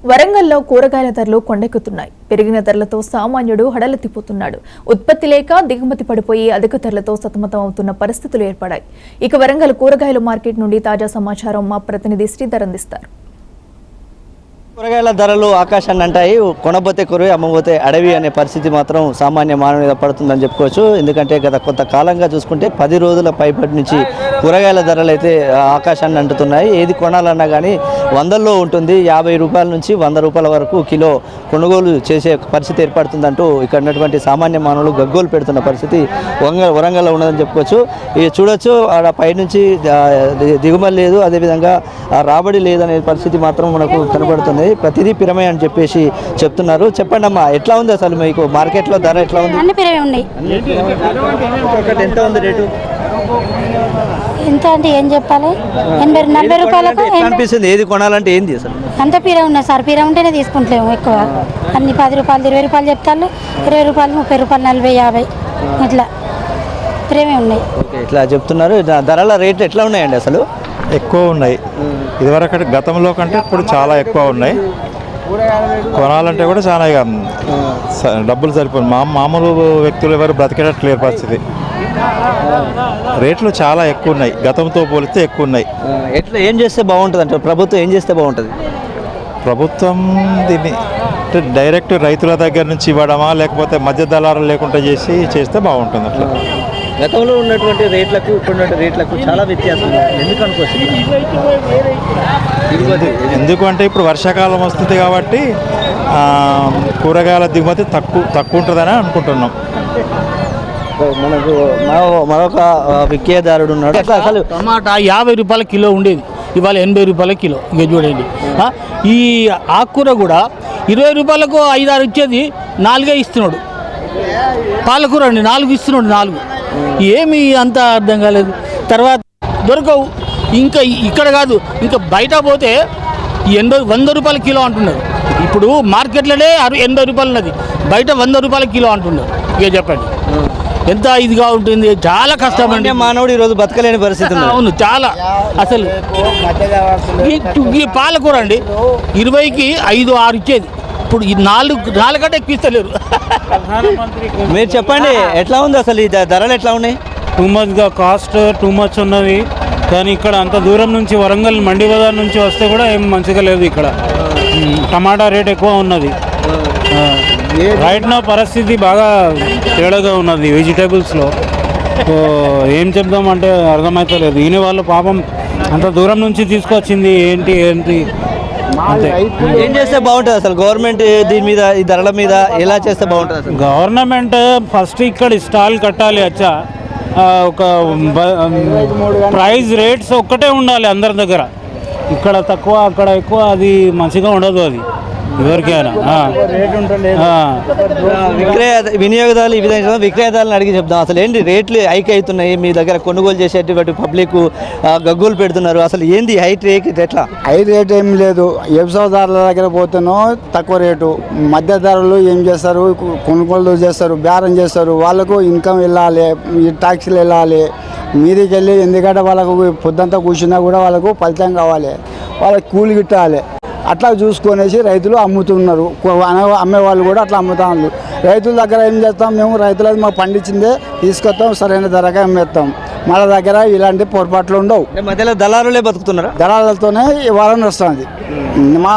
వరంగల్లో కూరగాయల ధరలు కొండెక్కుతున్నాయి. పెరిగిన ధరలతో సామాన్యుడు హడలెత్తిపోతున్నాడు. ఉత్పత్తి లేక దిగుమతి పడిపోయి అధిక ధరలతో సతమతం అవుతున్న పరిస్థితులు ఏర్పడాయి. ఇక వరంగల్ కూరగాయల మార్కెట్ నుండి తాజా సమాచారం మా ప్రతినిధి శ్రీధర్ అందిస్తారు. కూరగాయల ధరలు ఆకాశాన్ని అంటాయి. కొనబోతే కొరవి, అమ్మబోతే అడవి అనే పరిస్థితి మాత్రం సామాన్య మానవునిగా పడుతుందని చెప్పుకోవచ్చు. ఎందుకంటే గత కొంతకాలంగా చూసుకుంటే 10 రోజుల పైపటి నుంచి కూరగాయల ధరలు అయితే ఆకాశాన్ని అంటుతున్నాయి. ఏది కొనాలన్నా కానీ వందల్లో ఉంటుంది. 50 రూపాయల నుంచి 100 రూపాయల వరకు కిలో కొనుగోలు చేసే పరిస్థితి ఏర్పడుతుందంటూ ఇక్కడ ఉన్నటువంటి సామాన్య మానవులు గగ్గోలు పెడుతున్న పరిస్థితి వరంగల్లో ఉన్నదని చెప్పుకోవచ్చు. ఇది చూడొచ్చు, ఆడ పైనుంచి దిగుమతి లేదు, అదేవిధంగా రాబడి లేదనే పరిస్థితి మాత్రం మనకు కనబడుతుంది. ప్రతిదీ పిరమే అని చెప్పేసి చెప్తున్నారు. చెప్పండి అమ్మా, ఎట్లా ఉంది అసలు మీకు మార్కెట్లో ధర ఎట్లా ఉంది? అన్ని పిరమే ఉన్నాయి. ఎంత ఉంది రేటు? ఎంత అంటే ఏం చెప్పాలి, 80-40 రూపాయలకు అనిపిస్తుంది. ఏది కొనాలంటే ఏంది అసలు? అంత పిర ఉన్నాయి సార్. పిర ఉంటేనే తీసుకుంటలేము ఎక్కువ. అన్ని 10 రూపాయలు 20 రూపాయలు చెప్తాను, 20 రూపాయలు 30 రూపాయలు 40 50 ఇట్లా పిరమే ఉన్నాయి. ఇట్లా చెప్తున్నారు. ధరల రేట్లు ఎట్లా ఉన్నాయండి అసలు? ఎక్కువ ఉన్నాయి. ఇదివరకు గతంలో కంటే ఇప్పుడు చాలా ఎక్కువ ఉన్నాయి. కొనాలంటే కూడా చాలా ఇక డబ్బులు సరిపోయి మామూలు వ్యక్తులు ఎవరు బ్రతికేటట్లేరు పరిస్థితి. రేట్లు చాలా ఎక్కువ ఉన్నాయి, గతంతో పోలిస్తే ఎక్కువ ఉన్నాయి. ఎట్లా ఏం చేస్తే బాగుంటుంది అంటే ప్రభుత్వం ఏం చేస్తే బాగుంటుంది? ప్రభుత్వం దీన్ని డైరెక్ట్ రైతుల దగ్గర నుంచి ఇవ్వడమా, లేకపోతే మధ్య దళారులు లేకుండా చేస్తే బాగుంటుంది. అట్లా గతంలో ఉన్నటువంటి రేట్లకు ఇప్పుడున్న రేట్లకు చాలా వ్యత్యాసం ఎందుకు అనుకోవచ్చు? ఎందుకంటే ఇప్పుడు వర్షాకాలం వస్తుంది కాబట్టి కూరగాయల దిగుమతి తక్కువ ఉంటుందని అనుకుంటున్నాం. మనకు మరొక విక్రయదారుడు ఉన్నాడు. అసలు టమాటా 50 రూపాయల కిలో ఉండేది, ఇవాళ 80 రూపాయల కిలో. ఇక చూడండి, ఈ ఆకుకూర కూడా 20 రూపాయలకు 5-6 ఇచ్చేది 4 ఇస్తున్నాడు. పాలకూర అండి 4 ఇస్తున్నాడు. 4 ఏమి అంత అర్థం కాలేదు. తర్వాత దొరకవు. ఇంకా ఇక్కడ కాదు, ఇంకా బయట పోతే 100 రూపాయల కిలో అంటున్నారు. ఇప్పుడు మార్కెట్లోనే 80 రూపాయలు ఉన్నది, బయట 100 రూపాయల కిలో అంటున్నారు. ఇక చెప్పండి ఎంత ఇదిగా ఉంటుంది. చాలా కష్టం అండి, మానవుడు ఈరోజు బతకలేని పరిస్థితి. అవును, చాలా. అసలు ఈ పాలకూర అండి 20కి 5-6 ఇచ్చేది, ఇప్పుడు ఈ 4 కంటే ఎక్కిస్తలేరు. మీరు చెప్పండి, ఎట్లా ఉంది అసలు ఈ ధరలు ఎట్లా ఉన్నాయి? టూ మచ్గా కాస్ట్ టూ మచ్ ఉన్నది. కానీ ఇక్కడ అంత దూరం నుంచి వరంగల్ మండి బజార్ నుంచి వస్తే కూడా ఏం మంచిగా లేదు. ఇక్కడ టమాటా రేట్ ఎక్కువ ఉన్నది. రైట్ నా పరిస్థితి బాగా తేడాగా ఉన్నది వెజిటేబుల్స్లో. సో ఏం చెప్దామంటే అర్థమవుతలేదు. ఈయన వాళ్ళు పాపం అంత దూరం నుంచి తీసుకొచ్చింది ఏంటి ఏం చేస్తే బాగుంటుంది అసలు? గవర్నమెంట్ దీని మీద, ఈ ధరల మీద ఎలా చేస్తే బాగుంటుంది అసలు? గవర్నమెంట్ ఫస్ట్ ఇక్కడ స్టాల్ కట్టాలి. అచ్చా, ఒక ప్రైస్ రేట్స్ ఒక్కటే ఉండాలి అందరి దగ్గర. ఇక్కడ తక్కువ అక్కడ ఎక్కువ, అది మంచిగా ఉండదు అది ఎవరికైనా. వినియోగదారులు ఈ విధంగా విక్రయదారులను అడిగి చెప్దాం. అసలు ఏంటి రేట్లు హైక్ అవుతున్నాయి? మీ దగ్గర కొనుగోలు చేసేటువంటి పబ్లిక్ గగ్గోలు పెడుతున్నారు. అసలు ఏంది హైట్ రేట్? ఎట్లా హైట్ రేట్ ఏం లేదు. వ్యవసాయదారుల దగ్గర పోతేనో తక్కువ రేటు, మధ్యదారులు ఏం చేస్తారు, కొనుగోలు చేస్తారు, బేరం చేస్తారు. వాళ్ళకు ఇన్కమ్ వెళ్ళాలి, ఈ ట్యాక్సీలు వెళ్ళాలి మీదికి వెళ్ళి. ఎందుకంటే వాళ్ళకు పొద్దంతా కూర్చున్నా కూడా వాళ్ళకు ఫలితం కావాలి, వాళ్ళకి కూలి గిట్టాలి. అట్లా చూసుకొనేసి రైతులు అమ్ముతున్నారు. అమ్మే వాళ్ళు కూడా అట్లా అమ్ముతారు. రైతుల దగ్గర ఏం చేస్తాం మేము, రైతులది మాకు పండించిందే తీసుకొస్తాం, సరైన ధరగా అమ్మేస్తాం. మన దగ్గర ఇలాంటి పొరపాట్లు ఉండవు. మధ్యలో దళారులే బతుకుతున్నారు. దళాలతోనే వరం వస్తుంది. మా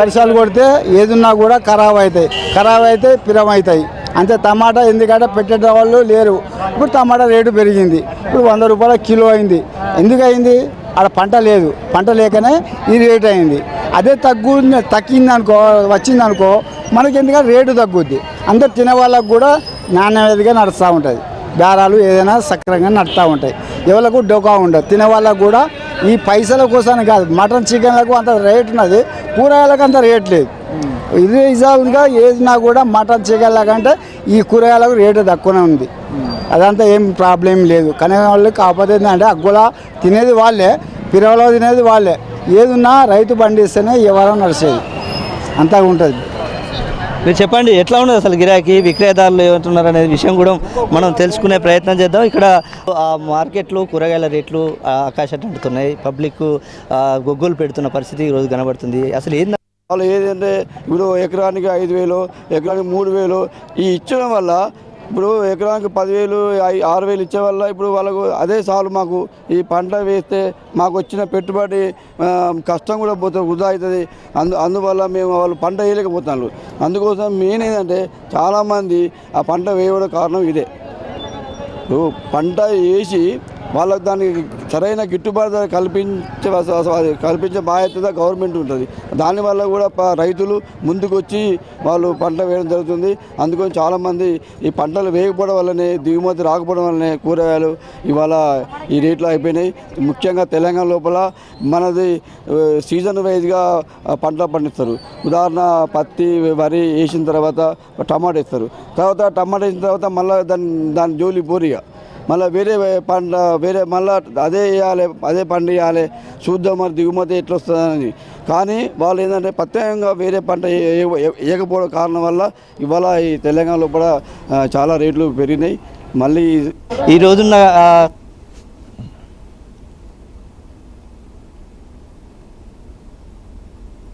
వర్షాలు కొడితే ఏదున్నా కూడా ఖరాబ్ అయితే పిరం అవుతాయి. అంతే టమాటా, ఎందుకంటే పెట్టే వాళ్ళు లేరు. ఇప్పుడు టమాటా రేటు పెరిగింది. ఇప్పుడు 100 రూపాయల కిలో అయింది. ఎందుకు అయింది? ఆడ పంట లేదు, పంట లేకనే ఈ రేట్ అయింది. అదే తగ్గిందనుకో, వచ్చిందనుకో మనకి ఎందుకంటే రేటు తగ్గుద్ది. అందరు తినే వాళ్ళకు కూడా నాణ్యతగా నడుస్తూ ఉంటుంది. బేరాలు ఏదైనా సక్రంగా నడుస్తూ ఉంటాయి. ఎవరికి డోకా ఉండదు. తినే వాళ్ళకు కూడా ఈ పైసల కోసం కాదు, మటన్ చికెన్లకు అంత రేట్ ఉన్నది, కూరగాయలకు అంత రేట్ లేదు. ఇది రిజాల్గా ఏదినా కూడా మటన్ చికెన్ల కంటే ఈ కూరగాయలకు రేటు తక్కువనే ఉంది. అదంతా ఏం ప్రాబ్లం లేదు. కానీ వాళ్ళు కాకపోతే ఏంటంటే అగ్గులా తినేది వాళ్ళే, పిరవలో తినేది వాళ్ళే. ఏదున్నా రైతు పండిస్తేనే ఎవరైనా నడిచేది, అంతా ఉంటుంది. మీరు చెప్పండి, ఎట్లా ఉన్నది అసలు గిరాకీ? విక్రయదారులు ఏమంటున్నారు అనే విషయం కూడా మనం తెలుసుకునే ప్రయత్నం చేద్దాం. ఇక్కడ మార్కెట్లో కూరగాయల రేట్లు ఆకాశాన్ని అంటున్నాయి. పబ్లిక్ గొగ్గోలు పెడుతున్న పరిస్థితి ఈరోజు కనబడుతుంది. అసలు ఏంది వాళ్ళు ఏదంటే ఇప్పుడు ఎకరానికి 5,000 ఎకరానికి 3,000 ఈ ఇచ్చడం వల్ల ఇప్పుడు ఎకరానికి 10,000 6,000 ఇచ్చే వల్ల ఇప్పుడు వాళ్ళకు అదే చాలు. మాకు ఈ పంట వేస్తే మాకు వచ్చిన పెట్టుబడి కష్టం కూడా పోతే వృధా అవుతుంది. అందువల్ల మేము వాళ్ళు పంట వేయలేకపోతున్నారు. అందుకోసం మెయిన్ ఏంటంటే చాలామంది ఆ పంట వేయడం కారణం ఇదే. పంట వేసి వాళ్ళకు దానికి సరైన గిట్టుబాటు ధర కల్పించే బాధ్యత గవర్నమెంట్ ఉంటుంది. దానివల్ల కూడా రైతులు ముందుకు వచ్చి వాళ్ళు పంట వేయడం జరుగుతుంది. అందుకని చాలామంది ఈ పంటలు వేయకపోవడం వల్లనే దిగుమతి రాకపోవడం వల్లనే కూరగాయలు ఇవాళ ఈ రేట్లు అయిపోయినాయి. ముఖ్యంగా తెలంగాణ లోపల మనది సీజన్ వైజ్గా పంట పండిస్తారు. ఉదాహరణ పత్తి వరి వేసిన తర్వాత టమాటా వేస్తారు. టమాటా వేసిన తర్వాత మళ్ళీ దాని జోలి పోరిగా మళ్ళీ వేరే మళ్ళీ అదే వేయాలి, అదే పంట వేయాలి, చూద్దాం మరి దిగుమతి ఎట్లా వస్తుందని. కానీ వాళ్ళు ఏంటంటే ప్రత్యేకంగా వేరే పంట వేయకపోవడం కారణం వల్ల ఇవాళ ఈ తెలంగాణలో కూడా చాలా రేట్లు పెరిగినాయి. మళ్ళీ ఈ రోజున్న